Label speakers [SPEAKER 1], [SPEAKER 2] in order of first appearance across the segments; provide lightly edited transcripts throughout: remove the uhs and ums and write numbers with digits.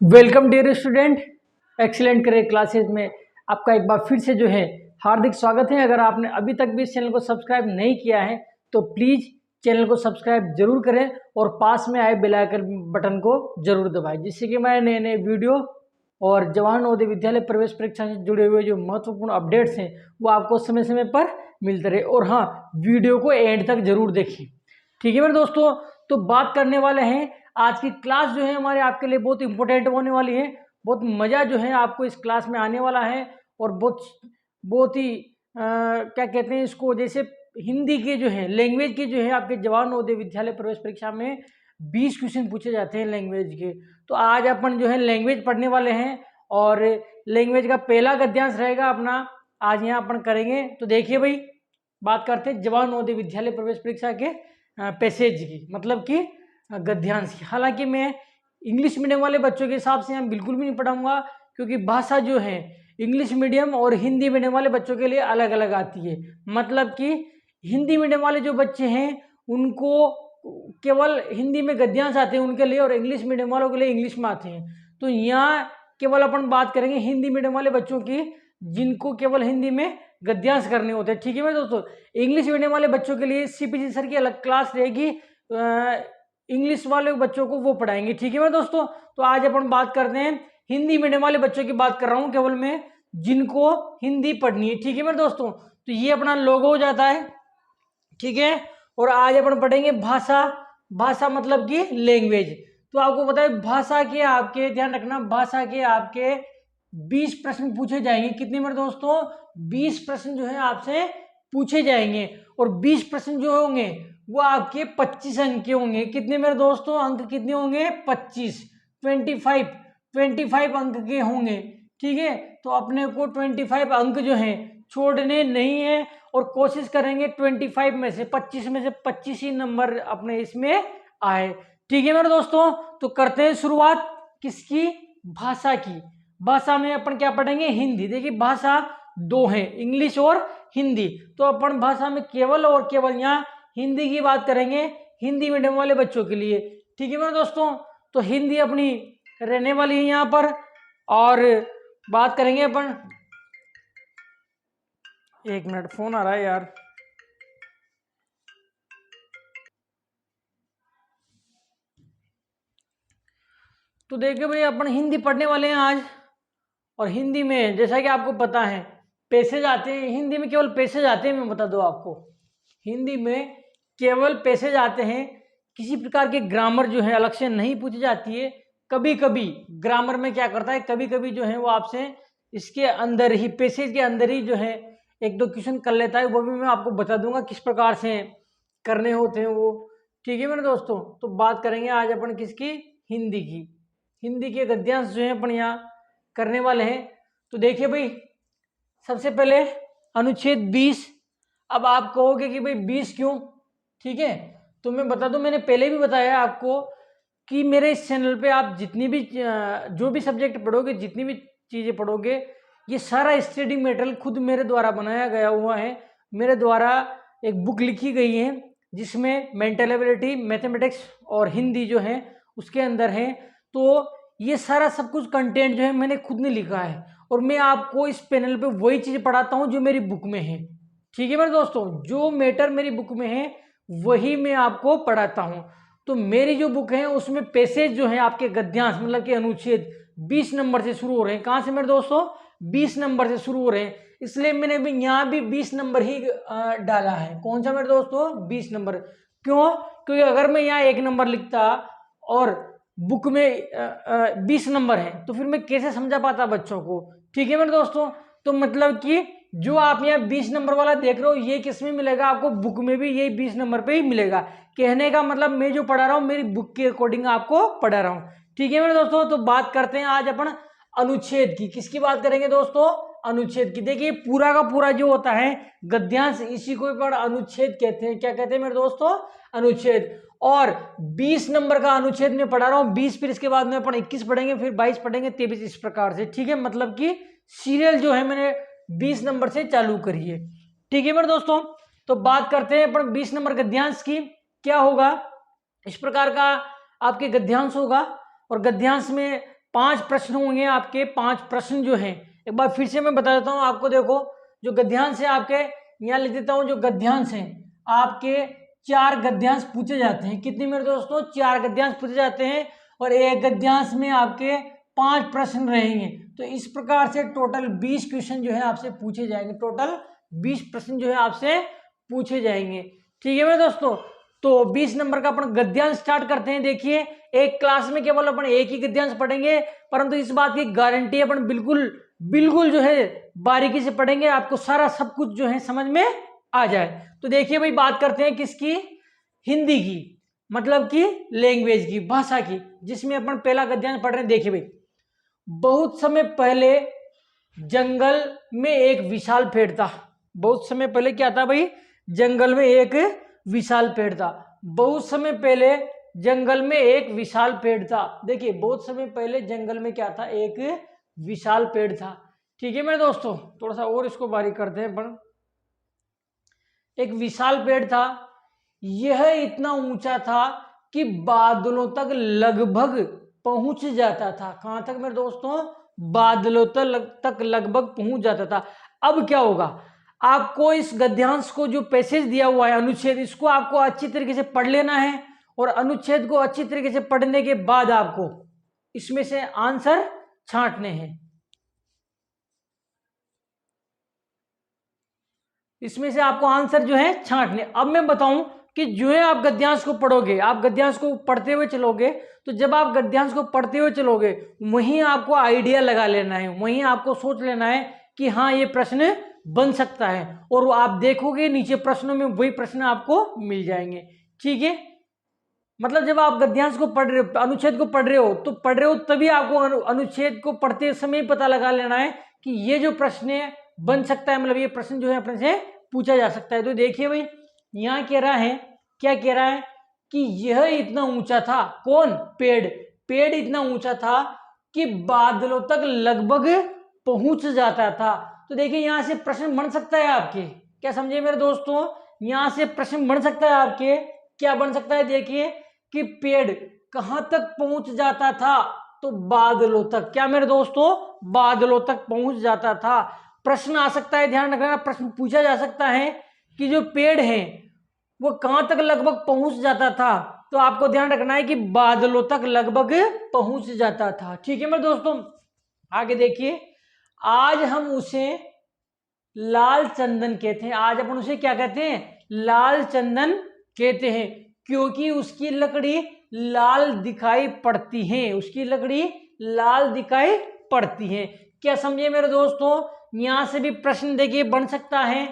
[SPEAKER 1] Welcome dear student, excellent career classes में आपका एक बार फिर से जो है हार्दिक स्वागत है। अगर आपने अभी तक भी इस चैनल को सब्सक्राइब नहीं किया है तो प्लीज़ चैनल को सब्सक्राइब जरूर करें और पास में आए बेल आइकन बटन को जरूर दबाएं, जिससे कि मैं नए नए वीडियो और जवाहर नवोदय विद्यालय प्रवेश परीक्षा से जुड़े हुए जो महत्वपूर्ण अपडेट्स हैं वो आपको समय समय पर मिलते रहे। और हाँ, वीडियो को एंड तक जरूर देखें। ठीक है मेरे दोस्तों, तो बात करने वाले हैं आज की क्लास जो है हमारे आपके लिए बहुत इंपॉर्टेंट होने वाली है। बहुत मज़ा जो है आपको इस क्लास में आने वाला है और बहुत बहुत ही क्या कहते हैं इसको, जैसे हिंदी के जो है लैंग्वेज के जो है आपके जवाहर नवोदय विद्यालय प्रवेश परीक्षा में 20 क्वेश्चन पूछे जाते हैं लैंग्वेज के। तो आज अपन जो है लैंग्वेज पढ़ने वाले हैं और लैंग्वेज का पहला गद्यांश रहेगा अपना, आज यहाँ अपन करेंगे। तो देखिए भाई, बात करते हैं जवाहर नवोदय विद्यालय प्रवेश परीक्षा के पैसेज की, मतलब कि गद्यांश की। हालांकि मैं इंग्लिश मीडियम वाले बच्चों के हिसाब से यहाँ बिल्कुल भी नहीं पढ़ाऊंगा, क्योंकि भाषा जो है इंग्लिश मीडियम और हिंदी मीडियम वाले बच्चों के लिए अलग अलग आती है। मतलब कि हिंदी मीडियम वाले जो बच्चे हैं उनको केवल हिंदी में गद्यांश आते हैं उनके लिए, और इंग्लिश मीडियम वालों के लिए इंग्लिश में आते हैं। तो यहाँ केवल अपन बात करेंगे हिंदी मीडियम वाले बच्चों की, जिनको केवल हिंदी में गद्यांश करने होते हैं। ठीक है मेरे दोस्तों, इंग्लिश मीडियम वाले बच्चों के लिए सीपीसी सर की अलग क्लास रहेगी, इंग्लिश वाले बच्चों को वो पढ़ाएंगे। ठीक है मेरे दोस्तों, तो आज अपन बात करते हैं हिंदी मीडियम वाले बच्चों की बात कर रहा हूँ केवल मैं, जिनको हिंदी पढ़नी है। ठीक है मेरे दोस्तों, तो ये अपना लोगो हो जाता है। ठीक है, और आज अपन पढ़ेंगे भाषा। भाषा मतलब कि लैंग्वेज। तो आपको पता है भाषा के आपके, ध्यान रखना, भाषा के आपके 20 प्रश्न पूछे जाएंगे। कितने मेरे दोस्तों? 20 प्रश्न जो है आपसे पूछे जाएंगे, और 20 प्रश्न जो होंगे वो आपके 25 अंक के होंगे। कितने मेरे दोस्तों? अंक कितने होंगे? 25, 25 अंक के होंगे। ठीक है, तो अपने को 25 अंक जो हैं छोड़ने नहीं है, और कोशिश करेंगे 25 में से 25 ही नंबर अपने इसमें आए। ठीक है मेरे दोस्तों, तो करते हैं शुरुआत किसकी? भाषा की। भाषा में अपन क्या पढ़ेंगे? हिंदी। देखिए भाषा दो है, इंग्लिश और हिंदी। तो अपन भाषा में केवल और केवल यहाँ हिंदी की बात करेंगे, हिंदी मीडियम वाले बच्चों के लिए। ठीक है मेरे दोस्तों, तो हिंदी अपनी रहने वाली है यहाँ पर, और बात करेंगे अपन। एक मिनट, फोन आ रहा है यार। तो देखिए भाई, अपन हिंदी पढ़ने वाले हैं आज, और हिंदी में जैसा कि आपको पता है पैसेज आते हैं। हिंदी में केवल पैसेज आते हैं, मैं बता दूं आपको, हिंदी में केवल पैसेज आते हैं। किसी प्रकार की ग्रामर जो है अलग से नहीं पूछी जाती है। कभी कभी ग्रामर में क्या करता है, कभी कभी जो है वो आपसे इसके अंदर ही, पैसेज के अंदर ही जो है एक दो क्वेश्चन कर लेता है। वो भी मैं आपको बता दूंगा किस प्रकार से करने होते हैं वो। ठीक है मेरे दोस्तों, तो बात करेंगे आज अपन किसकी? हिंदी की। हिंदी के गद्यांश जो है अपन यहाँ करने वाले हैं। तो देखिए भाई, सबसे पहले अनुच्छेद 20। अब आप कहोगे कि भाई 20 क्यों? ठीक है, तो मैं बता दूं, मैंने पहले भी बताया आपको कि मेरे इस चैनल पे आप जितनी भी जो भी सब्जेक्ट पढ़ोगे, जितनी भी चीज़ें पढ़ोगे, ये सारा स्टडी मटेरियल खुद मेरे द्वारा बनाया गया हुआ है। मेरे द्वारा एक बुक लिखी गई है जिसमें मेंटल एबिलिटी, मैथमेटिक्स और हिंदी जो है उसके अंदर है। तो ये सारा सब कुछ कंटेंट जो है मैंने खुद ने लिखा है, और मैं आपको इस पैनल पे वही चीज़ पढ़ाता हूँ जो मेरी बुक में है। ठीक है मेरे दोस्तों, जो मैटर मेरी बुक में है वही मैं आपको पढ़ाता हूँ। तो मेरी जो बुक है उसमें पैसेज जो है आपके गद्यांश, मतलब कि अनुच्छेद 20 नंबर से शुरू हो रहे हैं। कहाँ से मेरे दोस्तों? 20 नंबर से शुरू हो रहे हैं। इसलिए मैंने भी यहाँ भी 20 नंबर ही डाला है। कौन सा मेरे दोस्तों? 20 नंबर। क्यों? क्योंकि अगर मैं यहाँ 1 नंबर लिखता और बुक में 20 नंबर है तो फिर मैं कैसे समझा पाता बच्चों को। ठीक है मेरे दोस्तों, तो मतलब कि जो आप यहाँ 20 नंबर वाला देख रहे हो ये किस में मिलेगा आपको? बुक में भी यही 20 नंबर पे ही मिलेगा। कहने का मतलब मैं जो पढ़ा रहा हूँ मेरी बुक के अकॉर्डिंग आपको पढ़ा रहा हूँ। ठीक है मेरे दोस्तों, तो बात करते हैं आज अपन अनुच्छेद की। किसकी बात करेंगे दोस्तों? अनुच्छेद की। देखिए पूरा का पूरा जो होता है गद्यांश, इसी को पर अनुच्छेद कहते हैं। क्या कहते हैं मेरे दोस्तों? अनुच्छेद। और 20 नंबर का अनुच्छेद में पढ़ा रहा हूँ, 20, फिर इसके बाद में अपन 21 पढ़ेंगे, फिर 22 पढ़ेंगे, 23, इस प्रकार से। ठीक है, मतलब कि सीरियल जो है मैंने 20 नंबर से चालू करी है। ठीक है मेरे दोस्तों, तो बात करते हैं अपन 20 नंबर गद्यांश की। क्या होगा? इस प्रकार का आपके गद्यांश होगा, और गद्यांश में 5 प्रश्न होंगे आपके। 5 प्रश्न जो हैं, एक बार फिर से मैं बता देता हूँ आपको। देखो जो गद्यांश है आपके, यहाँ लिख देता हूँ, जो गद्यांश है आपके 4 गद्यांश पूछे जाते हैं। कितने मेरे दोस्तों? 4 गद्यांश पूछे जाते हैं और एक गद्यांश में आपके 5 प्रश्न रहेंगे। तो इस प्रकार से टोटल 20 क्वेश्चन जो है आपसे पूछे जाएंगे। टोटल 20 प्रश्न जो है आपसे पूछे जाएंगे। ठीक है मेरे दोस्तों, तो 20 नंबर का अपन गद्यांश स्टार्ट करते हैं। देखिए एक क्लास में केवल अपन एक ही गद्यांश पढ़ेंगे, परंतु इस बात की गारंटी अपन बिल्कुल बिल्कुल जो है बारीकी से पढ़ेंगे, आपको सारा सब कुछ जो है समझ में आ जाए। तो देखिए भाई, बात करते हैं किसकी? हिंदी की, मतलब कि लैंग्वेज की, भाषा की, जिसमें अपन पहला गद्यांश पढ़ रहे हैं। देखिए भाई, बहुत समय पहले जंगल में एक विशाल पेड़ था। बहुत समय पहले क्या था भाई? जंगल में एक विशाल पेड़ था। बहुत समय पहले जंगल में एक विशाल पेड़ था। देखिए बहुत समय पहले जंगल में क्या था? एक विशाल पेड़ था। ठीक है मेरे दोस्तों, थोड़ा सा और इसको बारीक करते हैं अपन। एक विशाल पेड़ था, यह इतना ऊंचा था कि बादलों तक लगभग पहुंच जाता था। कहां तक मेरे दोस्तों? बादलों तक लगभग पहुंच जाता था। अब क्या होगा? आपको इस गद्यांश को जो पैसेज दिया हुआ है, अनुच्छेद, इसको आपको अच्छी तरीके से पढ़ लेना है और अनुच्छेद को अच्छी तरीके से पढ़ने के बाद आपको इसमें से आंसर छांटने हैं। इसमें से आपको आंसर जो है छांटने। अब मैं बताऊं कि जो है आप गद्यांश को पढ़ोगे, आप गद्यांश को पढ़ते हुए चलोगे, तो जब आप गद्यांश को पढ़ते हुए चलोगे वहीं आपको आइडिया लगा लेना है, वहीं आपको सोच लेना है कि हाँ ये प्रश्न बन सकता है, और वो आप देखोगे नीचे प्रश्नों में वही प्रश्न आपको मिल जाएंगे। ठीक है, मतलब जब आप गद्यांश को पढ़ रहे हो, अनुच्छेद को पढ़ रहे हो, तो पढ़ रहे हो तभी आपको अनुच्छेद को पढ़ते समय पता लगा लेना है कि ये जो प्रश्न है बन सकता है, मतलब ये प्रश्न जो है अपने से पूछा जा सकता है। तो देखिए भाई, यहाँ कह रहा है, क्या कह रहा है कि यह इतना ऊंचा था। कौन? पेड़। पेड़ इतना ऊंचा था कि बादलों तक लगभग पहुंच जाता था। तो देखिए यहां से प्रश्न बन सकता है आपके, क्या समझे मेरे दोस्तों? यहां से प्रश्न बन सकता है आपके, क्या बन सकता है? देखिए कि पेड़ कहां तक पहुंच जाता था? तो बादलों तक। क्या मेरे दोस्तों? बादलों तक पहुंच जाता था। प्रश्न आ सकता है, ध्यान रखना, प्रश्न पूछा जा सकता है कि जो पेड़ है वो कहां तक लगभग पहुंच जाता था। तो आपको ध्यान रखना है कि बादलों तक लगभग पहुंच जाता था। ठीक है मेरे दोस्तों, आगे देखिए, आज हम उसे लाल चंदन कहते हैं। आज अपन उसे क्या कहते हैं? लाल चंदन कहते हैं, क्योंकि उसकी लकड़ी लाल दिखाई पड़ती है। उसकी लकड़ी लाल दिखाई पड़ती है। क्या समझे मेरे दोस्तों? यहां से भी प्रश्न देखिए बन सकता है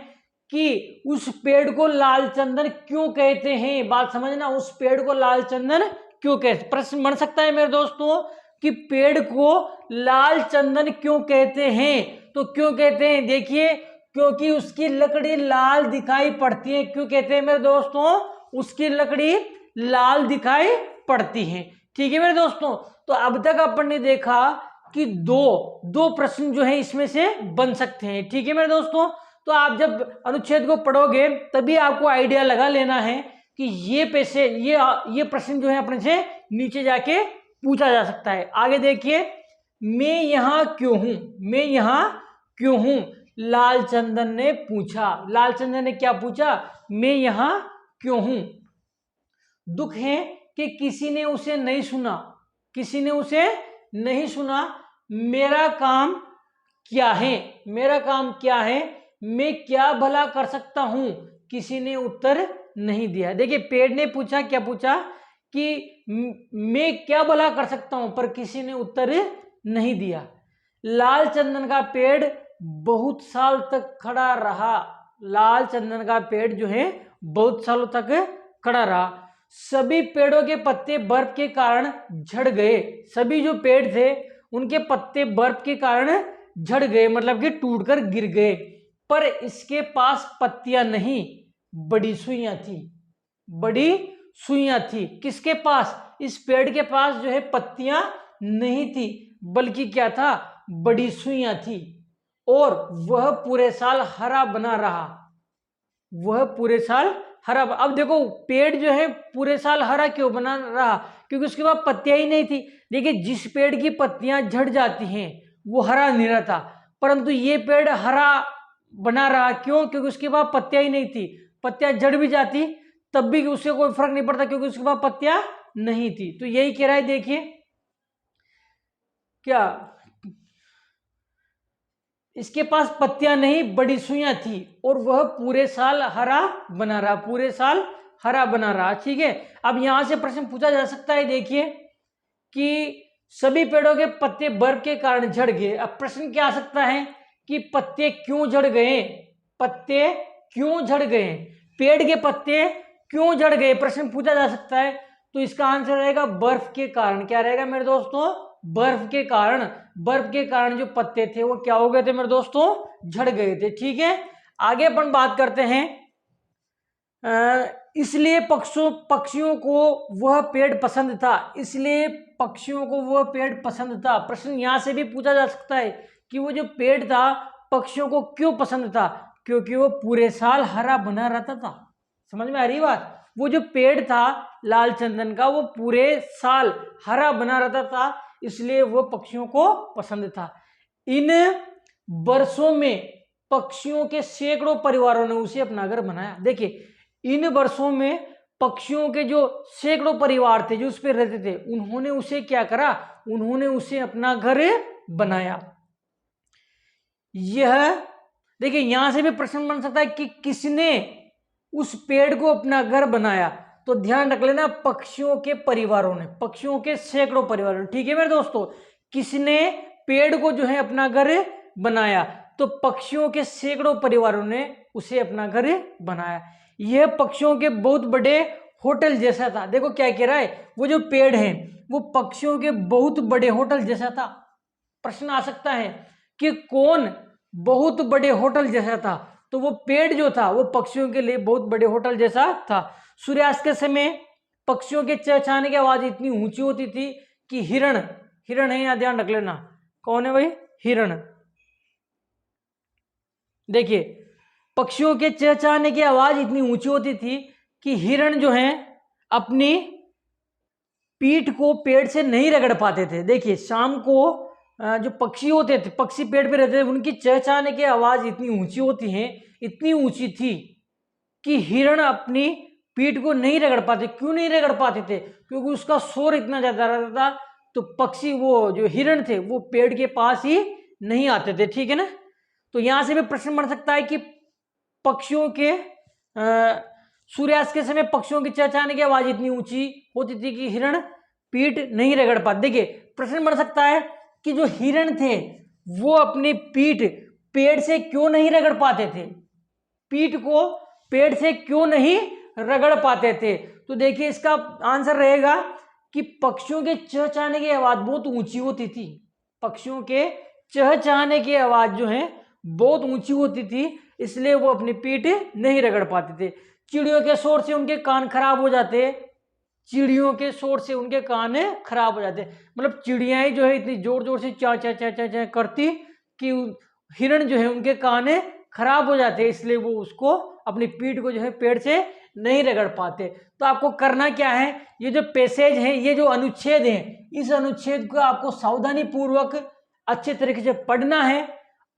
[SPEAKER 1] कि उस पेड़ को लाल चंदन क्यों कहते हैं। बात समझना, उस पेड़ को लाल चंदन क्यों कहते? प्रश्न बन सकता है मेरे दोस्तों कि पेड़ को लाल चंदन क्यों कहते हैं। तो क्यों कहते हैं? देखिए, क्योंकि उसकी लकड़ी लाल दिखाई पड़ती है। क्यों कहते हैं मेरे दोस्तों? उसकी लकड़ी लाल दिखाई पड़ती है। ठीक है मेरे दोस्तों, तो अब तक अपन ने देखा कि दो प्रश्न जो है इसमें से बन सकते हैं। ठीक है मेरे दोस्तों, तो आप जब अनुच्छेद को पढ़ोगे तभी आपको आइडिया लगा लेना है कि ये प्रश्न जो है अपने से नीचे जाके पूछा जा सकता है। आगे देखिए, मैं यहां क्यों हूं? मैं यहां क्यों हूं? लाल चंदन ने पूछा। लाल चंदन ने क्या पूछा? मैं यहां क्यों हूं? दुख है कि किसी ने उसे नहीं सुना। किसी ने उसे नहीं सुना। मेरा काम क्या है? मेरा काम क्या है? मैं क्या भला कर सकता हूं? किसी ने उत्तर नहीं दिया। देखिए, पेड़ ने पूछा, क्या पूछा कि मैं क्या भला कर सकता हूं, पर किसी ने उत्तर नहीं दिया। लाल चंदन का पेड़ बहुत साल तक खड़ा रहा। लाल चंदन का पेड़ जो है बहुत सालों तक खड़ा रहा। सभी पेड़ों के पत्ते बर्फ के कारण झड़ गए। सभी जो पेड़ थे उनके पत्ते बर्फ के कारण झड़ गए, मतलब कि टूटकर गिर गए, पर इसके पास पत्तियां नहीं, बड़ी सुइयां थी। बड़ी सुइयां थी। किसके पास? इस पेड़ के पास जो है पत्तियां नहीं थी, बल्कि क्या था? बड़ी सुइयां थी, और वह पूरे साल हरा बना रहा। वह पूरे साल हरा। अब देखो पेड़ जो है पूरे साल हरा क्यों बना रहा, क्योंकि उसके बाद पत्तियां ही नहीं थी। देखिए जिस पेड़ की पत्तियां झड़ जाती हैं वो हरा नहीं रहता, परंतु ये पेड़ हरा बना रहा, क्यों? क्योंकि उसके बाद पत्तियां ही नहीं थी। पत्तियां झड़ भी जाती तब भी उससे कोई फर्क नहीं पड़ता, क्योंकि उसके बाद पत्तियां नहीं थी। तो यही कह रहा है, देखिए क्या इसके पास पत्तियां नहीं बड़ी सुइयां थी और वह पूरे साल हरा बना रहा, पूरे साल हरा बना रहा। ठीक है, अब यहां से प्रश्न पूछा जा सकता है, देखिए कि सभी पेड़ों के पत्ते बर्फ के कारण झड़ गए। अब प्रश्न क्या आ सकता है कि पत्ते क्यों झड़ गए, पत्ते क्यों झड़ गए, पेड़ के पत्ते क्यों झड़ गए, प्रश्न पूछा जा सकता है। तो इसका आंसर रहेगा बर्फ के कारण। क्या रहेगा मेरे दोस्तों? बर्फ के कारण। बर्फ के कारण जो पत्ते थे वो क्या हो गए थे मेरे दोस्तों? झड़ गए थे। ठीक है, आगे अपन बात करते हैं। इसलिए पक्षियों को वह पेड़ पसंद था, इसलिए पक्षियों को वह पेड़ पसंद था। प्रश्न यहां से भी पूछा जा सकता है कि वो जो पेड़ था पक्षियों को क्यों पसंद था, क्योंकि वो पूरे साल हरा बना रहता था। समझ में आ रही बात? वो जो पेड़ था लाल चंदन का वो पूरे साल हरा बना रहता था, इसलिए वो पक्षियों को पसंद था। इन वर्षों में पक्षियों के सैकड़ों परिवारों ने उसे अपना घर बनाया। देखिए इन वर्षों में पक्षियों के जो सैकड़ों परिवार थे जो उस पर रहते थे, उन्होंने उसे क्या करा, उन्होंने उसे अपना घर बनाया। यह देखिए यहां से भी प्रश्न बन सकता है कि किसने उस पेड़ को अपना घर बनाया। तो ध्यान रख लेना पक्षियों के परिवारों ने, पक्षियों के सैकड़ों परिवारों ने। ठीक है मेरे दोस्तों, किसने पेड़ को जो है अपना घर बनाया? तो पक्षियों के सैकड़ों परिवारों ने उसे अपना घर बनाया। यह पक्षियों के बहुत बड़े होटल जैसा था। देखो क्या कह रहा है, वो जो पेड़ है वो पक्षियों के बहुत बड़े होटल जैसा था। प्रश्न आ सकता है कि कौन बहुत बड़े होटल जैसा था? तो वो पेड़ जो था वो पक्षियों के लिए बहुत बड़े होटल जैसा था। सूर्यास्त के समय पक्षियों के चहचहाने की आवाज इतनी ऊंची होती थी कि हिरण है, यहां ध्यान रख लेना। कौन है भाई? हिरण। देखिए पक्षियों के चहचहाने की आवाज इतनी ऊंची होती थी कि हिरण जो है अपनी पीठ को पेड़ से नहीं रगड़ पाते थे। देखिए शाम को जो पक्षी होते थे, पक्षी पेड़ पे रहते थे, उनकी चहचहाने की आवाज इतनी ऊंची होती है, इतनी ऊंची थी कि हिरण अपनी पीठ को नहीं रगड़ पाते। क्यों नहीं रगड़ पाते थे? क्योंकि उसका शोर इतना ज्यादा रहता था, तो पक्षी वो जो हिरण थे वो पेड़ के पास ही नहीं आते थे। ठीक है ना? तो यहां से भी प्रश्न बन सकता है कि पक्षियों के सूर्यास्त के समय पक्षियों की चहचहाने की आवाज इतनी ऊंची होती थी कि हिरण पीठ नहीं रगड़ पाते। देखिए प्रश्न बन सकता है कि जो हिरण थे वो अपनी पीठ पेड़ से क्यों नहीं रगड़ पाते थे, पीठ को पेड़ से क्यों नहीं रगड़ पाते थे? तो देखिए इसका आंसर रहेगा कि पक्षियों के चहचहाने की आवाज बहुत ऊंची होती थी। पक्षियों के चहचहाने की आवाज जो है बहुत ऊंची होती थी, इसलिए वो अपनी पीठ नहीं रगड़ पाते थे। चिड़ियों के शोर से उनके कान खराब हो जाते, चिड़ियों के शोर से उनके कान खराब हो जाते। मतलब चिड़ियाएं जो है इतनी जोर जोर से चा चा चा चा चा करती कि हिरण जो है उनके कान खराब हो जाते, इसलिए वो उसको अपनी पीठ को जो है पेड़ से नहीं रगड़ पाते। तो आपको करना क्या है, ये जो पैसेज है, ये जो अनुच्छेद है, इस अनुच्छेद को आपको सावधानी पूर्वक अच्छे तरीके से पढ़ना है।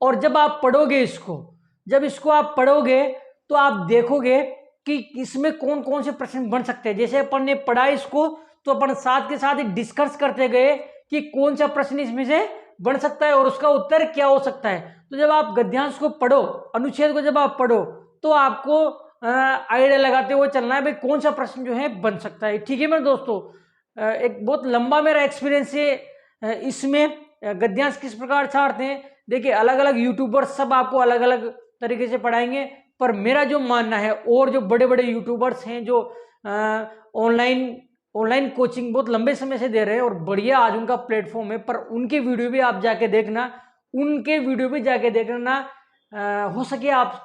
[SPEAKER 1] और जब आप पढ़ोगे इसको, जब इसको आप पढ़ोगे तो आप देखोगे कि इसमें कौन कौन से प्रश्न बन सकते हैं। जैसे अपन ने पढ़ा इसको तो अपन साथ के साथ डिस्कस करते गए कि कौन सा प्रश्न इसमें से बन सकता है और उसका उत्तर क्या हो सकता है। तो जब आप गद्यांश को पढ़ो, अनुच्छेद को जब आप पढ़ो, तो आपको आइडिया लगाते हुए चलना है भाई कौन सा प्रश्न जो है बन सकता है। ठीक है मेरे दोस्तों, एक बहुत लंबा मेरा एक्सपीरियंस है इसमें। गद्यांश किस प्रकार छाड़ते हैं, देखिए अलग अलग यूट्यूबर्स सब आपको अलग अलग तरीके से पढ़ाएंगे, पर मेरा जो मानना है, और जो बड़े बड़े यूट्यूबर्स हैं जो ऑनलाइन कोचिंग बहुत लंबे समय से दे रहे हैं और बढ़िया आज उनका प्लेटफॉर्म है, पर उनके वीडियो भी आप जाके देखना, उनके वीडियो भी जाके देखना। हो सके आप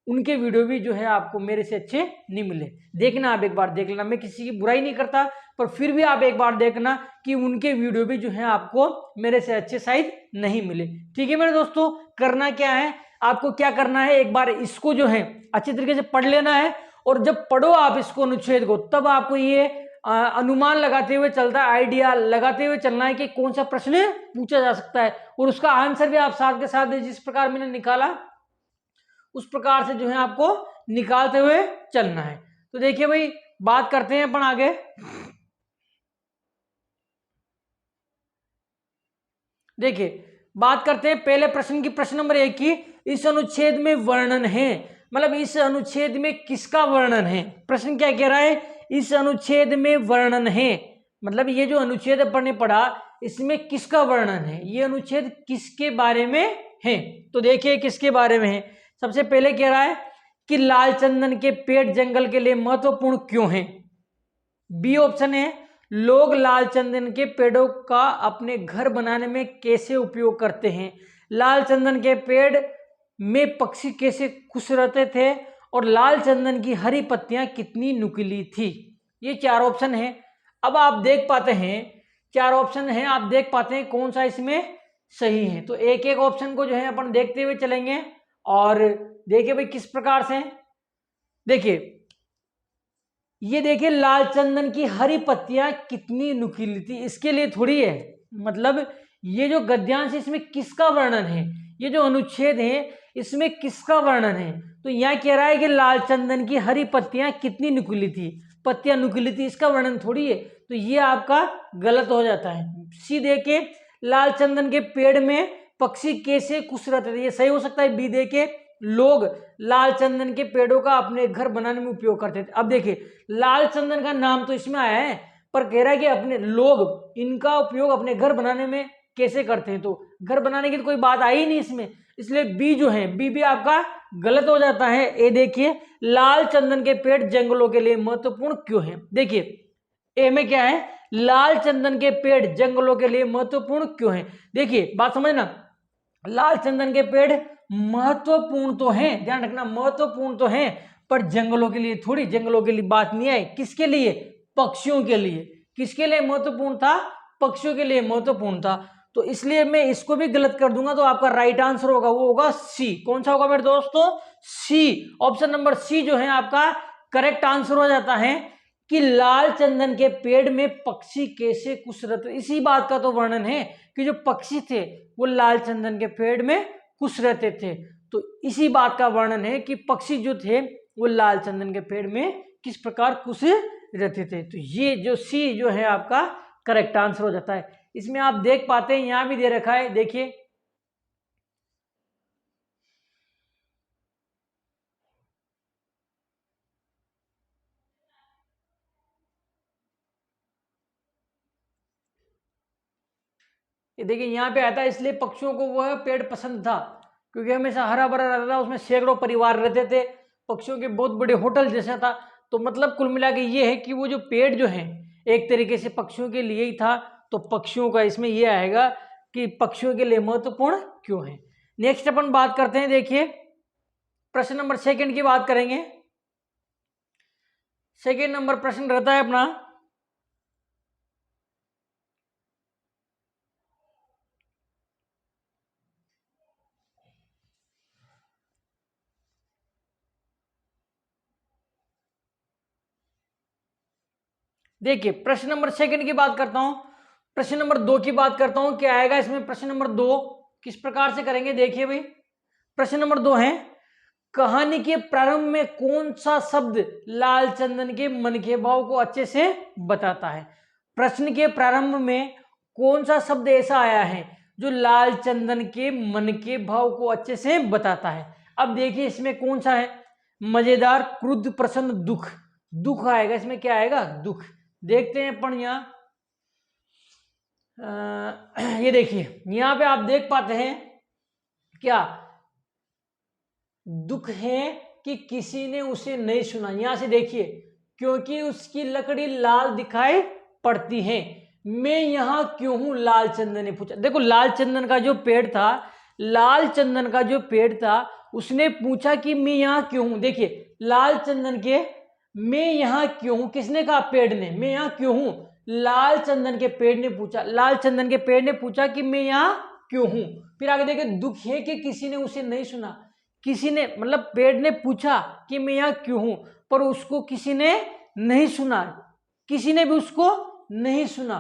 [SPEAKER 1] उनके वीडियो भी जो है आपको मेरे से अच्छे नहीं मिले, देखना आप एक बार देख लेना। मैं किसी की बुराई नहीं करता, पर फिर भी आप एक बार देखना कि उनके वीडियो भी जो है आपको मेरे से अच्छे शायद नहीं मिले। ठीक है मेरे दोस्तों, करना क्या है, आपको क्या करना है, एक बार इसको जो है अच्छे तरीके से पढ़ लेना है और जब पढ़ो आप इसको अनुच्छेद को, तब आपको ये अनुमान लगाते हुए चलता है, आइडिया लगाते हुए चलना है कि कौन सा प्रश्न पूछा जा सकता है, और उसका आंसर भी आप साथ के साथ जिस प्रकार मैंने निकाला उस प्रकार से जो है आपको निकालते हुए चलना है। तो देखिए भाई, बात करते हैं अपन आगे। देखिए बात करते हैं पहले प्रश्न की, प्रश्न नंबर 1 की। इस अनुच्छेद में वर्णन है, मतलब इस अनुच्छेद में किसका वर्णन है? प्रश्न क्या कह रहा है? इस अनुच्छेद में वर्णन है, मतलब ये जो अनुच्छेद अपन ने पढ़ा इसमें किसका वर्णन है, ये अनुच्छेद किसके बारे में है? तो देखिए किसके बारे में है। सबसे पहले कह रहा है कि लाल चंदन के पेड़ जंगल के लिए महत्वपूर्ण क्यों हैं? बी ऑप्शन है, लोग लाल चंदन के पेड़ों का अपने घर बनाने में कैसे उपयोग करते हैं? लाल चंदन के पेड़ में पक्षी कैसे खुश रहते थे? और लाल चंदन की हरी पत्तियां कितनी नुकीली थी? ये 4 ऑप्शन है। अब आप देख पाते हैं 4 ऑप्शन है, आप देख पाते हैं कौन सा इसमें सही है। तो एक एक ऑप्शन को जो है अपन देखते हुए चलेंगे और देखिए भाई किस प्रकार से। देखिए ये देखिए, लाल चंदन की हरी पत्तियां कितनी नुकीली थी, इसके लिए थोड़ी है, मतलब ये जो गद्यांश है इसमें किसका वर्णन है, ये जो अनुच्छेद है इसमें किसका वर्णन है? तो यहाँ कह रहा है कि लाल चंदन की हरी पत्तियां कितनी नुकीली थी, पत्तियां नुकीली थी, इसका वर्णन थोड़ी है। तो ये आपका गलत हो जाता है। सी देखे, लाल चंदन के पेड़ में पक्षी कैसे खुश रहते थे, ये सही हो सकता है। बी देखे, लोग लाल चंदन के पेड़ों का अपने घर बनाने में उपयोग करते थे। अब देखिए लाल चंदन का नाम तो इसमें आया है, पर कह रहा है कि अपने लोग इनका उपयोग अपने घर बनाने में कैसे करते हैं, तो घर बनाने की तो कोई बात आई नहीं इसमें, इसलिए बी जो है, बी भी आपका गलत हो जाता है। ए देखिए, लाल चंदन के पेड़ जंगलों के लिए महत्वपूर्ण क्यों है? देखिए ए में क्या है, लाल चंदन के पेड़ जंगलों के लिए महत्वपूर्ण क्यों है? देखिए बात समझना, लाल चंदन के पेड़ महत्वपूर्ण तो हैं, ध्यान रखना महत्वपूर्ण तो हैं, पर जंगलों के लिए थोड़ी, जंगलों के लिए बात नहीं आई। किसके लिए? पक्षियों के लिए। किसके लिए महत्वपूर्ण था? पक्षियों के लिए महत्वपूर्ण था। तो इसलिए मैं इसको भी गलत कर दूंगा, तो आपका राइट आंसर होगा वो होगा सी। कौन सा होगा मेरे दोस्तों? सी। ऑप्शन नंबर सी जो है आपका करेक्ट आंसर हो जाता है कि लाल चंदन के पेड़ में पक्षी कैसे खुश रहते, इसी बात का तो वर्णन है कि जो पक्षी थे वो लाल चंदन के पेड़ में खुश रहते थे। तो इसी बात का वर्णन है कि पक्षी जो थे वो लाल चंदन के पेड़ में किस प्रकार खुश रहते थे। तो ये जो सी जो है आपका करेक्ट आंसर हो जाता है। इसमें आप देख पाते हैं यहां भी दे रखा है, देखिए ये देखिए यहाँ पे आता है, इसलिए पक्षियों को वो है पेड़ पसंद था क्योंकि हमेशा हरा भरा रहता था, उसमें सैकड़ों परिवार रहते थे, पक्षियों के बहुत बड़े होटल जैसा था। तो मतलब कुल मिला के ये है कि वो जो पेड़ जो है एक तरीके से पक्षियों के लिए ही था। तो पक्षियों का इसमें ये आएगा कि पक्षियों के लिए महत्वपूर्ण क्यों है। नेक्स्ट अपन बात करते हैं, देखिए प्रश्न नंबर 2 की बात करेंगे। 2 नंबर प्रश्न रहता है अपना, देखिए प्रश्न नंबर 2 की बात करता हूं, प्रश्न नंबर 2 की बात करता हूं, क्या आएगा इसमें? प्रश्न नंबर 2 किस प्रकार से करेंगे, देखिए भाई प्रश्न नंबर 2 है, कहानी के प्रारंभ में कौन सा शब्द लाल चंदन के मन के भाव को अच्छे से बताता है? प्रश्न के प्रारंभ में कौन सा शब्द ऐसा आया है जो लाल चंदन के मन के भाव को अच्छे से बताता है? अब देखिए इसमें कौन सा है, मजेदार, क्रुद्ध, प्रसन्न, दुख। दुख आएगा इसमें, क्या आएगा? दुख। देखते हैं अपन यहाँ, ये देखिए यहाँ पे आप देख पाते हैं क्या दुख है कि किसी ने उसे नहीं सुना। यहां से देखिए, क्योंकि उसकी लकड़ी लाल दिखाई पड़ती है, मैं यहां क्यों हूं, लाल चंदन ने पूछा। देखो लाल चंदन का जो पेड़ था, लाल चंदन का जो पेड़ था उसने पूछा कि मैं यहां क्यों हूं। देखिए लाल चंदन के मैं यहां क्यों हूं, किसने कहा? पेड़ ने। मैं यहां क्यों हूं, लाल चंदन के पेड़ ने पूछा। लाल चंदन के पेड़ ने पूछा कि मैं यहां क्यों हूं। फिर आगे देखिए, दुख है कि किसी ने उसे नहीं सुना। किसी ने मतलब पेड़ ने पूछा कि मैं यहाँ क्यों हूं, पर उसको किसी ने नहीं सुना, किसी ने भी उसको नहीं सुना।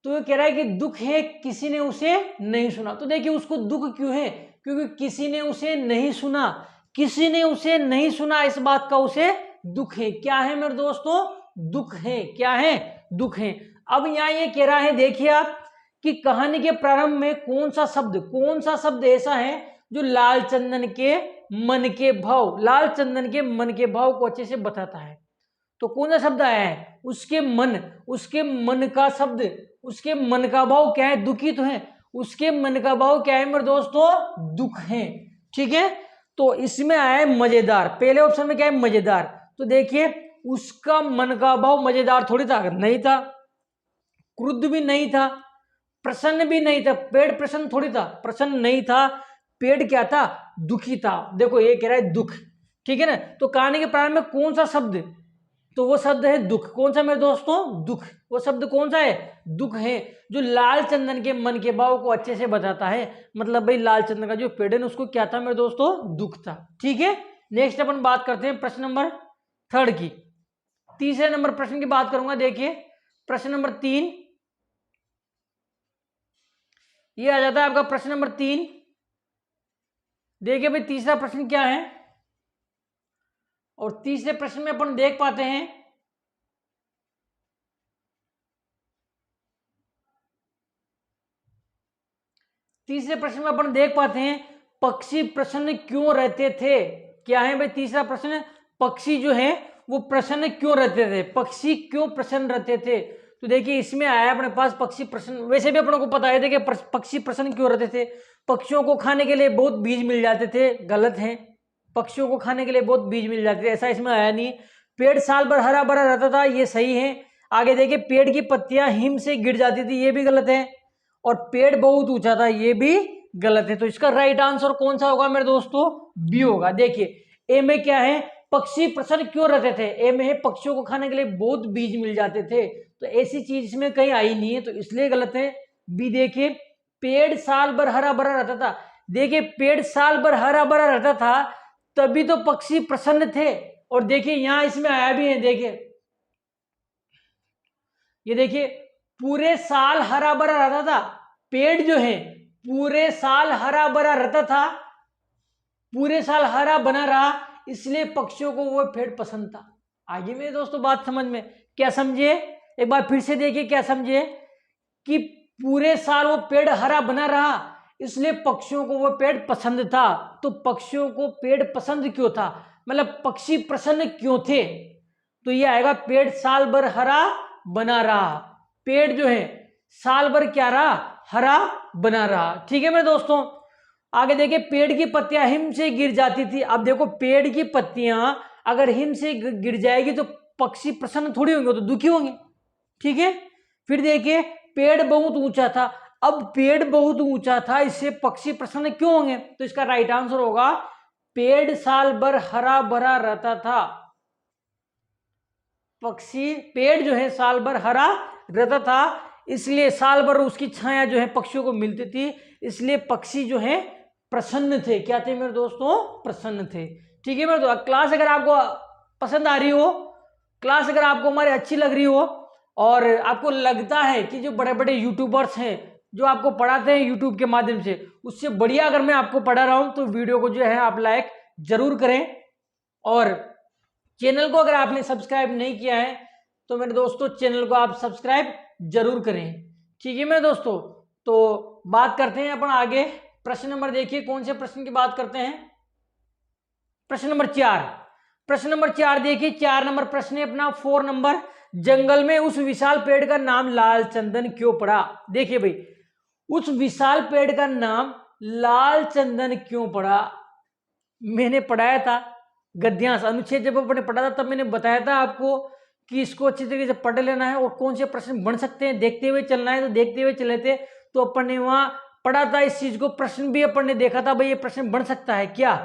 [SPEAKER 1] तो ये कह रहा है कि दुख है, किसी ने उसे नहीं सुना। तो देखिए उसको दुख क्यों है, क्योंकि किसी ने उसे नहीं सुना, किसी ने उसे नहीं सुना, इस बात का उसे दुख है। क्या है मेरे दोस्तों, दुख है। क्या है, दुख है। अब यहां ये कह रहा है, देखिए आप, कि कहानी के प्रारंभ में कौन सा शब्द ऐसा है जो लालचंदन के मन के भाव, लालचंदन के मन के भाव को अच्छे से बताता है। तो कौन सा शब्द आया है, उसके मन का शब्द, उसके मन का भाव क्या है, दुखी तो है, उसके मन का भाव क्या है मेरे दोस्तों, दुख है। ठीक है, तो इसमें आया है मजेदार, पहले ऑप्शन में क्या है, मजेदार। तो देखिए उसका मन का भाव मजेदार थोड़ी था, नहीं था, क्रुद्ध भी नहीं था, प्रसन्न भी नहीं था, पेड़ प्रसन्न थोड़ी था, प्रसन्न नहीं था, पेड़ क्या था, दुखी था। देखो ये कह रहा है दुख। ठीक है ना, तो कहानी के प्रारंभ में कौन सा शब्द, तो वो शब्द है दुख। कौन सा मेरे दोस्तों, दुख। वो शब्द कौन सा है, दुख है, जो लालचंदन के मन के भाव को अच्छे से बताता है। मतलब भाई लालचंदन का जो पेड़ है उसको क्या था मेरे दोस्तों, दुख था। ठीक है, नेक्स्ट अपन बात करते हैं प्रश्न नंबर 3 की। तीसरे नंबर प्रश्न की बात करूंगा। देखिए प्रश्न नंबर 3 ये आ जाता है आपका प्रश्न नंबर 3। देखिए भाई तीसरा प्रश्न क्या है, और तीसरे प्रश्न में अपन देख पाते हैं, तीसरे प्रश्न में अपन देख पाते हैं पक्षी प्रसन्न क्यों रहते थे। क्या है भाई तीसरा प्रश्न, पक्षी जो है वो प्रसन्न क्यों रहते थे, पक्षी क्यों प्रसन्न रहते थे। तो देखिए इसमें आया अपने पास पक्षी प्रसन्न, वैसे भी अपनों को पता है देखिए पक्षी प्रसन्न क्यों रहते थे, पक्षियों को खाने के लिए बहुत बीज मिल जाते थे, गलत है, पक्षियों को खाने के लिए बहुत बीज मिल जाते थे, ऐसा इसमें आया नहीं। पेड़ साल भर हरा भरा रहता था, ये सही है। आगे देखिए पेड़ की पत्तियां हिम से गिर जाती थी, ये भी गलत है। और पेड़ बहुत ऊंचा था, ये भी गलत है। तो इसका राइट आंसर कौन सा होगा मेरे दोस्तों, बी होगा। देखिए ए में क्या है, पक्षी प्रसन्न क्यों रहते थे, ए में है पक्षियों को खाने के लिए बहुत बीज मिल जाते थे, तो ऐसी चीज इसमें कहीं आई नहीं है, तो इसलिए गलत है। बी देखिए पेड़ साल भर हरा भरा रहता था, देखिए पेड़ साल भर हरा भरा रहता था तभी तो पक्षी प्रसन्न थे। और देखिए यहां इसमें आया भी है, देखिए ये देखिए पूरे साल हरा भरा रहता था, पेड़ जो है पूरे साल हरा भरा रहता था, पूरे साल हरा बना रहा, इसलिए पक्षियों को वो पेड़ पसंद था। आगे मेरे दोस्तों बात समझ में, क्या समझे, एक बार फिर से देखिए क्या समझे, कि पूरे साल वो पेड़ हरा बना रहा इसलिए पक्षियों को वो पेड़ पसंद था। तो पक्षियों को पेड़ पसंद क्यों था, मतलब पक्षी प्रसन्न क्यों थे, तो ये आएगा पेड़ साल भर हरा बना रहा, पेड़ जो है साल भर क्या रहा, हरा बना रहा। ठीक है मेरे दोस्तों, आगे देखिए पेड़ की पत्तियां हिम से गिर जाती थी। अब देखो पेड़ की पत्तियां अगर हिम से गिर जाएगी तो पक्षी प्रसन्न थोड़ी होंगे, तो दुखी होंगे। ठीक है, फिर देखिए पेड़ बहुत ऊंचा था, अब पेड़ बहुत ऊंचा था इससे पक्षी प्रसन्न क्यों होंगे, तो इसका राइट आंसर होगा पेड़ साल भर हरा भरा रहता था, पक्षी पेड़ जो है साल भर हरा रहता था, इसलिए साल भर उसकी छाया जो है पक्षियों को मिलती थी, इसलिए पक्षी जो है प्रसन्न थे। क्या थे मेरे दोस्तों, प्रसन्न थे। ठीक है मेरे दोस्तों, क्लास अगर आपको पसंद आ रही हो, क्लास अगर आपको हमारी अच्छी लग रही हो, और आपको लगता है कि जो बड़े बड़े यूट्यूबर्स हैं जो आपको पढ़ाते हैं यूट्यूब के माध्यम से, उससे बढ़िया अगर मैं आपको पढ़ा रहा हूं तो वीडियो को जो है आप लाइक जरूर करें, और चैनल को अगर आपने सब्सक्राइब नहीं किया है तो मेरे दोस्तों चैनल को आप सब्सक्राइब जरूर करें। ठीक है मेरे दोस्तों, तो बात करते हैं अपन आगे। प्रश्न नंबर देखिए कौन से प्रश्न की बात करते हैं, प्रश्न नंबर 4। प्रश्न नंबर 4 देखिए 4 नंबर प्रश्न है अपना 4 नंबर, जंगल में उस विशाल पेड़ का नाम लाल चंदन क्यों पड़ा। देखिए भाई उस विशाल पेड़ का नाम लाल चंदन क्यों पड़ा, मैंने पढ़ाया था गद्यांश अनुच्छेद जब अपने पढ़ा था तब मैंने बताया था आपको कि इसको अच्छी तरीके से पढ़ लेना है और कौन से प्रश्न बन सकते हैं देखते हुए चलना है, तो देखते हुए चले थे। तो अपन ने वहां पढ़ा था इस चीज को, प्रश्न भी अपन ने देखा था भाई ये प्रश्न बन सकता है क्या,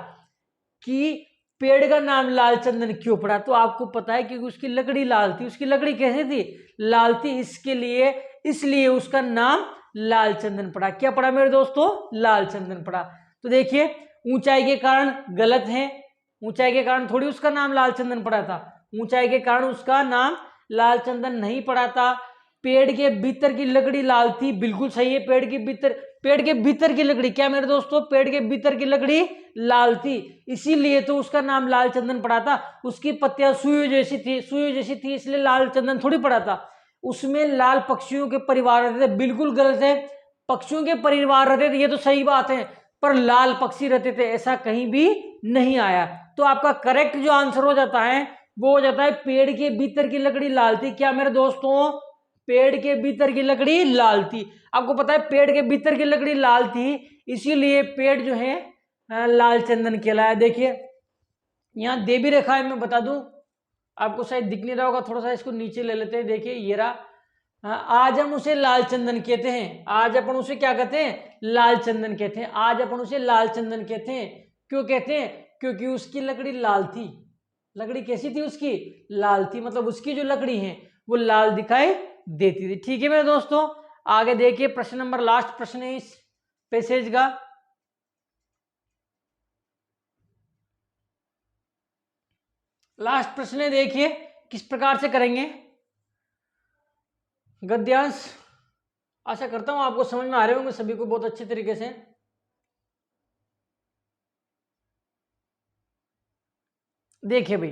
[SPEAKER 1] कि पेड़ का नाम लाल चंदन क्यों पड़ा। तो आपको पता है कि उसकी लकड़ी लाल थी, उसकी लकड़ी कैसे थी, लाल थी, इसके लिए इसलिए उसका नाम लाल चंदन पड़ा। क्या पड़ा मेरे दोस्तों, लाल चंदन पड़ा। तो देखिए ऊंचाई के कारण गलत है, ऊंचाई के कारण थोड़ी उसका नाम लाल चंदन पड़ा था, ऊंचाई के कारण उसका नाम लाल चंदन नहीं पड़ा था। पेड़ के भीतर की लकड़ी लाल थी, बिल्कुल सही है। पेड़ के भीतर की लकड़ी, क्या मेरे दोस्तों, पेड़ के भीतर की लकड़ी लाल थी, इसीलिए तो उसका नाम लाल चंदन पड़ा था। उसकी पत्तियां सुई जैसी थी इसलिए लाल चंदन थोड़ी पड़ा था। उसमें लाल पक्षियों के परिवार रहते थे, बिल्कुल गलत है। पक्षियों के परिवार रहते थे ये तो सही बात है, पर लाल पक्षी रहते थे ऐसा कहीं भी नहीं आया। तो आपका करेक्ट जो आंसर हो जाता है वो हो जाता है पेड़ के भीतर की लकड़ी लाल थी। क्या मेरे दोस्तों, पेड़ के भीतर की लकड़ी लाल थी। आपको पता है पेड़ के भीतर की लकड़ी लाल थी, इसीलिए पेड़ जो है लाल चंदन कहलाया। देखिए यहां दे भी रखा है, मैं बता दूं आपको, शायद दिख नहीं रहा होगा, थोड़ा सा इसको नीचे ले लेते हैं। देखिए ये रहा, आज हम उसे लाल चंदन कहते हैं। आज अपन उसे क्या कहते हैं, लाल चंदन कहते हैं। आज अपन उसे लाल चंदन कहते हैं। क्यों कहते हैं, क्योंकि उसकी लकड़ी लाल थी। लकड़ी कैसी थी उसकी, लाल थी, मतलब उसकी जो लकड़ी है वो लाल दिखाई देती थी। ठीक है मेरे दोस्तों, आगे देखिए प्रश्न नंबर, लास्ट प्रश्न है इस पैसेज का। लास्ट प्रश्न है, देखिए किस प्रकार से करेंगे गद्यांश। आशा करता हूं आपको समझ में आ रहे होंगे सभी को बहुत अच्छे तरीके से। देखिए भाई,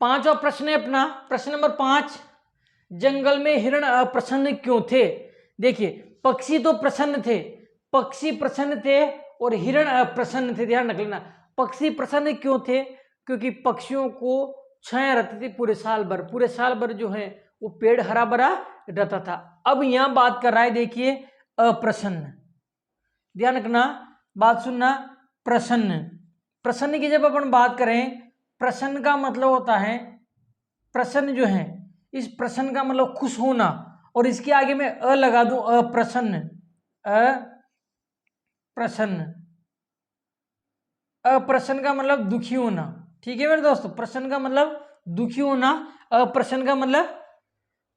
[SPEAKER 1] पांचवा प्रश्न है अपना, प्रश्न नंबर 5, जंगल में हिरण अप्रसन्न क्यों थे। देखिए पक्षी तो प्रसन्न थे, पक्षी प्रसन्न थे और हिरण अप्रसन्न थे। ध्यान रख लेना, पक्षी प्रसन्न क्यों थे, क्योंकि पक्षियों को छाया रहती थी पूरे साल भर। पूरे साल भर जो है वो पेड़ हरा भरा रहता था। अब यहां बात कर रहा है, देखिए अप्रसन्न, ध्यान रखना, बात सुनना। प्रसन्न, प्रसन्न की जब अपन बात करें, प्रसन्न का मतलब होता है, प्रसन्न जो है, इस प्रसन्न का मतलब खुश होना, और इसके आगे मैं अ लगा दूं, अप्रसन्न, अप्रसन्न। अप्रसन्न का मतलब दुखी होना। ठीक है मेरे दोस्तों, प्रसन्न का मतलब दुखी होना, अप्रसन्न का मतलब,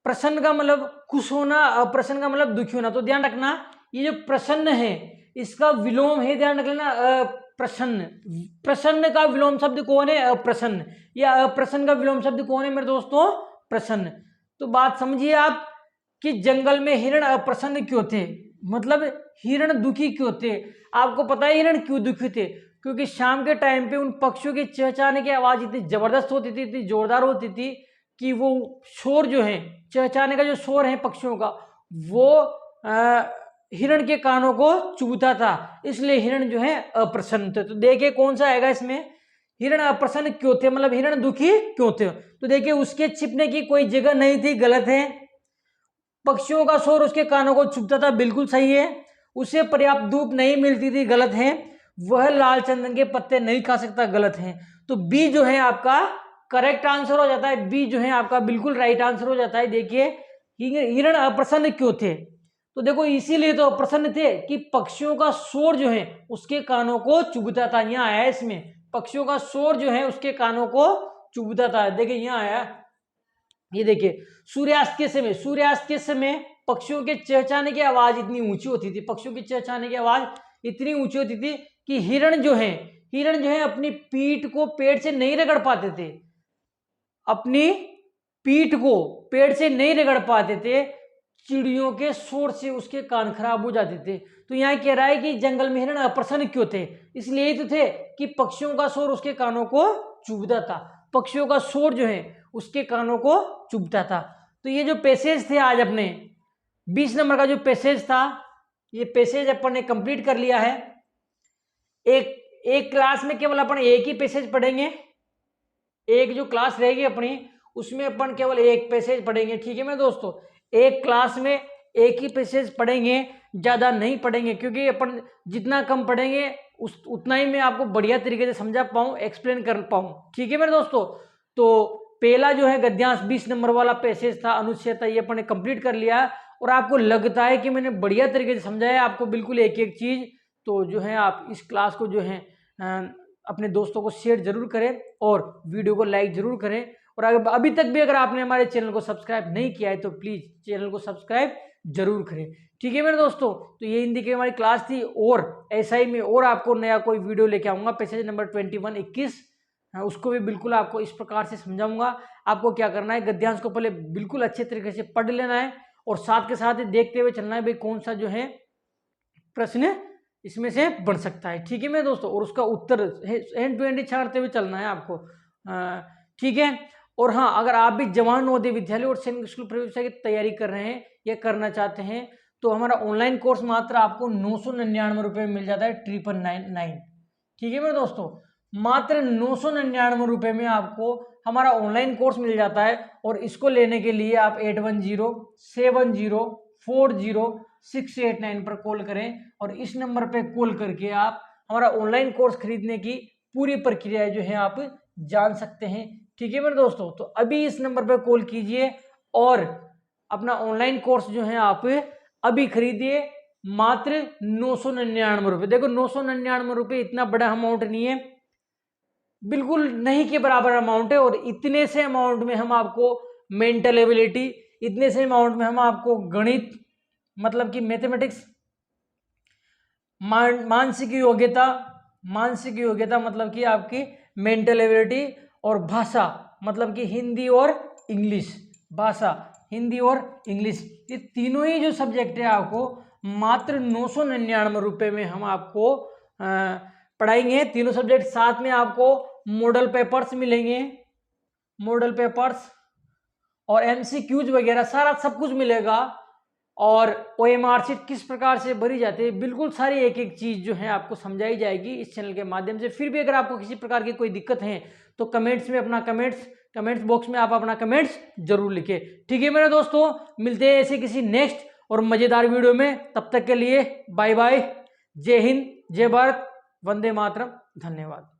[SPEAKER 1] प्रसन्न का मतलब खुश होना, अप्रसन्न का मतलब दुखी होना। तो ध्यान रखना, ये जो प्रसन्न है इसका विलोम है, ध्यान रख लेना, अप्रसन्न। प्रसन्न का विलोम शब्द कौन है, अप्रसन्न, या अप्रसन्न का विलोम शब्द कौन है मेरे दोस्तों, प्रसन्न। तो बात समझिए आप कि जंगल में हिरण अप्रसन्न क्यों थे, मतलब हिरण दुखी क्यों थे। आपको पता है हिरण क्यों दुखी थे, क्योंकि शाम के टाइम पे उन पक्षियों के चहचहाने की आवाज इतनी जबरदस्त होती थी, इतनी जोरदार होती थी कि वो शोर जो है, चहचहाने का जो शोर है पक्षियों का, वो हिरण के कानों को चुभता था, इसलिए हिरण जो है अप्रसन्न थे। तो देखिए कौन सा आएगा इसमें, हिरण अप्रसन्न क्यों थे, मतलब हिरण दुखी क्यों थे। तो देखिए उसके छिपने की कोई जगह नहीं थी, गलत है। पक्षियों का शोर उसके कानों को चुभता था, बिल्कुल सही है। उसे पर्याप्त धूप नहीं मिलती थी, गलत है। वह लाल चंदन के पत्ते नहीं खा सकता, गलत है। तो बी जो है आपका करेक्ट आंसर हो जाता है, बी जो है आपका बिल्कुल राइट आंसर हो जाता है। देखिए हिरण अप्रसन्न क्यों थे, तो देखो इसीलिए तो अप्रसन्न थे कि पक्षियों का शोर जो है उसके कानों को चुभता था। यहाँ आया इसमें, पक्षियों का शोर जो है उसके कानों को चुभता था। देखिए यहाँ आया, ये देखिए सूर्यास्त के समय पक्षियों के चहचहाने की आवाज इतनी ऊंची होती थी, पक्षियों की चहचहाने की आवाज इतनी ऊंची होती थी कि हिरण जो है अपनी पीठ को पेड़ से नहीं रगड़ पाते थे, अपनी पीठ को पेड़ से नहीं रगड़ पाते थे, चिड़ियों के शोर से उसके कान खराब हो जाते थे। तो यहाँ कह रहा है कि जंगल में हिरण अप्रसन्न क्यों थे, इसलिए ही तो थे कि पक्षियों का शोर उसके कानों को चुभता था, पक्षियों का शोर जो है उसके कानों को चुभता था। तो ये जो पैसेज थे आज अपने 20 नंबर का जो पैसेज था, ये पैसेज अपन ने कंप्लीट कर लिया है। एक क्लास में केवल अपन एक ही पैसेज पढ़ेंगे, एक जो क्लास रहेगी अपनी उसमें अपन केवल एक पैसेज पढ़ेंगे। ठीक है मेरे दोस्तों, एक क्लास में एक ही पैसेज पढ़ेंगे, ज्यादा नहीं पढ़ेंगे, क्योंकि अपन जितना कम पढ़ेंगे उतना ही मैं आपको बढ़िया तरीके से समझा पाऊँ, एक्सप्लेन कर पाऊँ। ठीक है मेरे दोस्तों, तो पहला जो है गद्यांश 20 नंबर वाला पैसेज था अनुच्छेद था, ये अपन ने कंप्लीट कर लिया। और आपको लगता है कि मैंने बढ़िया तरीके से समझाया आपको बिल्कुल एक एक चीज, तो जो है आप इस क्लास को जो है अपने दोस्तों को शेयर जरूर करें और वीडियो को लाइक जरूर करें। और अगर अभी तक भी अगर आपने हमारे चैनल को सब्सक्राइब नहीं किया है तो प्लीज चैनल को सब्सक्राइब जरूर करें। ठीक है मेरे दोस्तों, तो ये हिंदी की हमारी क्लास थी, और ऐसा ही मैं और आपको नया कोई वीडियो लेके आऊंगा पैसेज नंबर 21, 21 उसको भी बिल्कुल आपको इस प्रकार से समझाऊंगा। आपको क्या करना है, गद्यांश को पहले बिल्कुल अच्छे तरीके से पढ़ लेना है और साथ के साथ देखते हुए चलना है भाई कौन सा जो है प्रश्न इसमें से बन सकता है। ठीक है मेरे दोस्तों, और उसका उत्तर एंड टू एंड छाड़ते हुए चलना है आपको। ठीक है। और हाँ, अगर आप भी जवाहर नवोदय विद्यालय और सैनिक स्कूल प्रवेश की तैयारी कर रहे हैं या करना चाहते हैं तो हमारा ऑनलाइन कोर्स मात्र आपको 999 रुपये में मिल जाता है, 999। ठीक है मेरे दोस्तों, मात्र 999 रुपये में आपको हमारा ऑनलाइन कोर्स मिल जाता है। और इसको लेने के लिए आप 8107040689 पर कॉल करें और इस नंबर पर कॉल करके आप हमारा ऑनलाइन कोर्स खरीदने की पूरी प्रक्रिया जो है आप जान सकते हैं। ठीक है मेरे दोस्तों, तो अभी इस नंबर पर कॉल कीजिए और अपना ऑनलाइन कोर्स जो है आप अभी खरीदिए, मात्र 999 रुपये। देखो 999 रुपये इतना बड़ा अमाउंट नहीं है, बिल्कुल नहीं के बराबर अमाउंट है। और इतने से अमाउंट में हम आपको मेंटल एबिलिटी, इतने से अमाउंट में हम आपको गणित मतलब कि मैथमेटिक्स, मानसिक योग्यता मतलब कि आपकी मेंटल एबिलिटी, और भाषा मतलब कि हिंदी और इंग्लिश, भाषा हिंदी और इंग्लिश, ये तीनों ही जो सब्जेक्ट है आपको मात्र 999 रुपये में हम आपको पढ़ाएंगे। तीनों सब्जेक्ट साथ में आपको मॉडल पेपर्स मिलेंगे, मॉडल पेपर्स और एमसीक्यूज वगैरह सारा सब कुछ मिलेगा। और ओएमआर शीट किस प्रकार से भरी जाती है, बिल्कुल सारी एक एक चीज जो है आपको समझाई जाएगी इस चैनल के माध्यम से। फिर भी अगर आपको किसी प्रकार की कोई दिक्कत है तो कमेंट्स में अपना कमेंट्स बॉक्स में आप अपना कमेंट्स जरूर लिखें। ठीक है मेरे दोस्तों, मिलते हैं ऐसे किसी नेक्स्ट और मजेदार वीडियो में। तब तक के लिए बाय बाय, जय हिंद, जय भारत, वंदे मातरम, धन्यवाद।